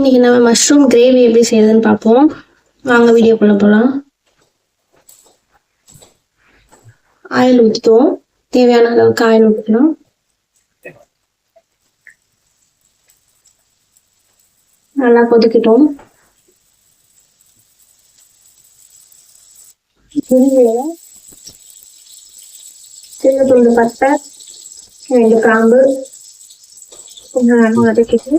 இன்னைக்கு நம்ம mushroom gravy எப்படி செய்யறதுன்னு பார்ப்போம். வாங்க வீடியோக்குள்ள போகலாம். ஆயில் ஊற்றிக்குவோம். தேவையான அளவுக்கு ஆயில் ஊற்றிக்கலாம். நல்லா கொதிக்கிட்டோம். சின்ன துண்டு பட்டை, 2 கிராம்பு கொஞ்சம் நல்லா வதக்கிட்டு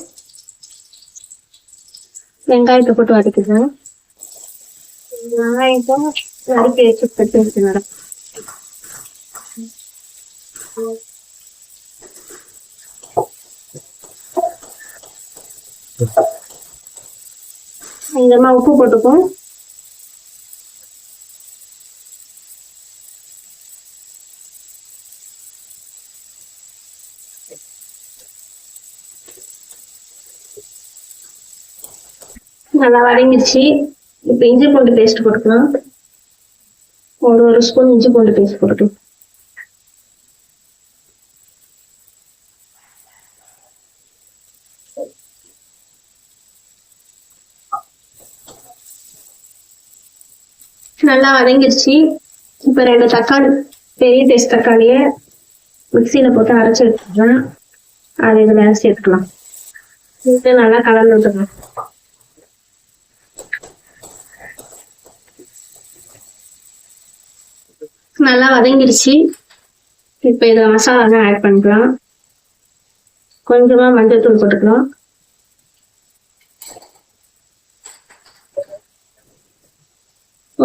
வெங்காயத்தை போட்டு வதக்கிடுவேன். வெங்காயத்தை நறுக்கி வச்சு கட்டி வச்சுக்கிறேன். கொஞ்சமா உப்பு போட்டுப்போம். நல்லா வதங்கிடுச்சு. இப்போ இஞ்சி பூண்டு பேஸ்ட் போட்டுக்கலாம். ஒரு ஸ்பூன் இஞ்சி பூண்டு பேஸ்ட் போட்டுக்கலாம். நல்லா வதங்கிடுச்சு. இப்போ 2 தக்காளி, பெரிய சைஸ் தக்காளியை மிக்சியில போட்டு அரைச்சி எடுத்துக்கலாம். அதை இதுல சேர்த்துக்கலாம். இது நல்லா கலந்து விட்டுக்கலாம். நல்லா வதங்கிடுச்சு. இப்போ இதில் மசாலா ஆட் பண்ணிக்கலாம். கொஞ்சமா மஞ்சள் தூள் போட்டுக்கலாம்.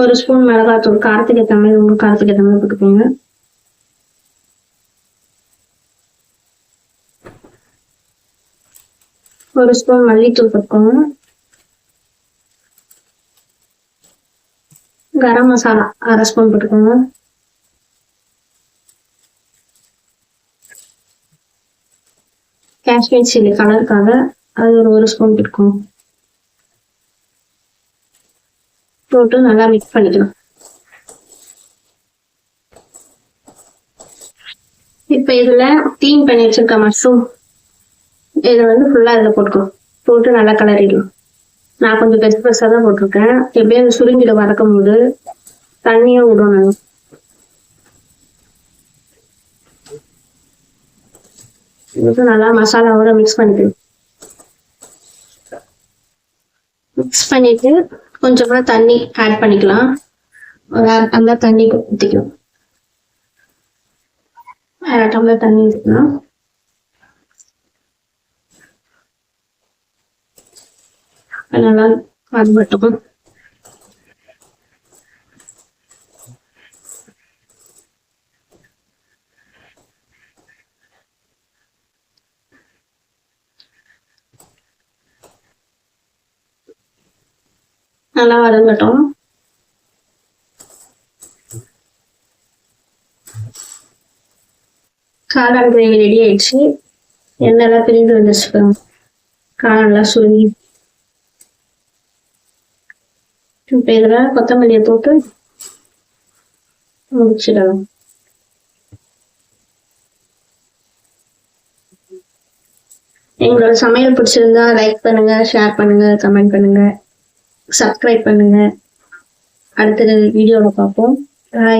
ஒரு ஸ்பூன் மிளகாத்தூள், காரத்துக்கு ஏற்ற மாதிரி காரத்துக்கு ஏற்ற மாதிரி போட்டுக்கோங்க. ஒரு ஸ்பூன் மல்லித்தூள் போட்டுக்கோங்க. கரம் மசாலா 1/2 ஸ்பூன் போட்டுக்கோங்க. காஷ்மீர் சில்லி கலருக்காக அது ஒரு ஸ்பூன் போட்டுக்கோங்க. போட்டு நல்லா மிக்ஸ் பண்ணிக்கலாம். இப்போ இதுல க்ளீன் பண்ணி வச்சிருக்க மஷ்ரூம் இதை ஃபுல்லா இதுல போட்டுக்கணும். போட்டு நல்லா கலரிடலாம். நான் கொஞ்சம் பெருசு பெருசா தான் போட்டிருக்கேன். எப்படியும் சுருங்கிட வதக்கும் போது தண்ணியும் விடணும். இதுக்கு நல்லா மசாலாவோட மிக்ஸ் பண்ணிக்கணும். மிக்ஸ் பண்ணிட்டு கொஞ்சமா தண்ணி ஆட் பண்ணிக்கலாம். அந்த தண்ணி ஊற்றிக்கலாம். 1/2 டம்ளர் தண்ணி ஊற்றிக்கலாம். நல்லா வதங்கட்டும். நல்லா வதங்கட்டும். காளான் கிரேவி ரெடி ஆயிடுச்சு. எண்ணெய்லாம் பிரிந்து வந்துருச்சு. காளான்லாம் சுருங்கி. இப்போ இதில் கொத்தமல்லியை போட்டு முடிச்சிடலாம். எங்களோட சமையல் பிடிச்சிருந்தா லைக் பண்ணுங்க, ஷேர் பண்ணுங்க, கமெண்ட் பண்ணுங்க, சப்ஸ்கிரைப் பண்ணுங்க. அடுத்த வீடியோவில் பார்ப்போம். பாய்.